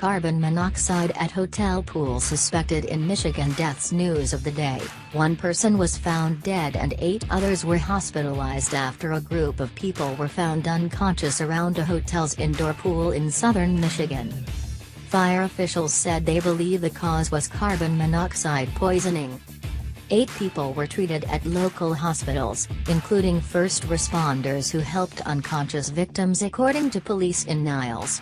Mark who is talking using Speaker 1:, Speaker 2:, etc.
Speaker 1: carbon monoxide at hotel pool suspected in Michigan. Deaths. News of the day: one person was found dead and 8 others were hospitalized after a group of people were found unconscious around a hotel's indoor pool in southern Michigan. Fire officials said they believe the cause was carbon monoxide poisoning. 8 people were treated at local hospitals, including first responders who helped unconscious victims, according to police in Niles.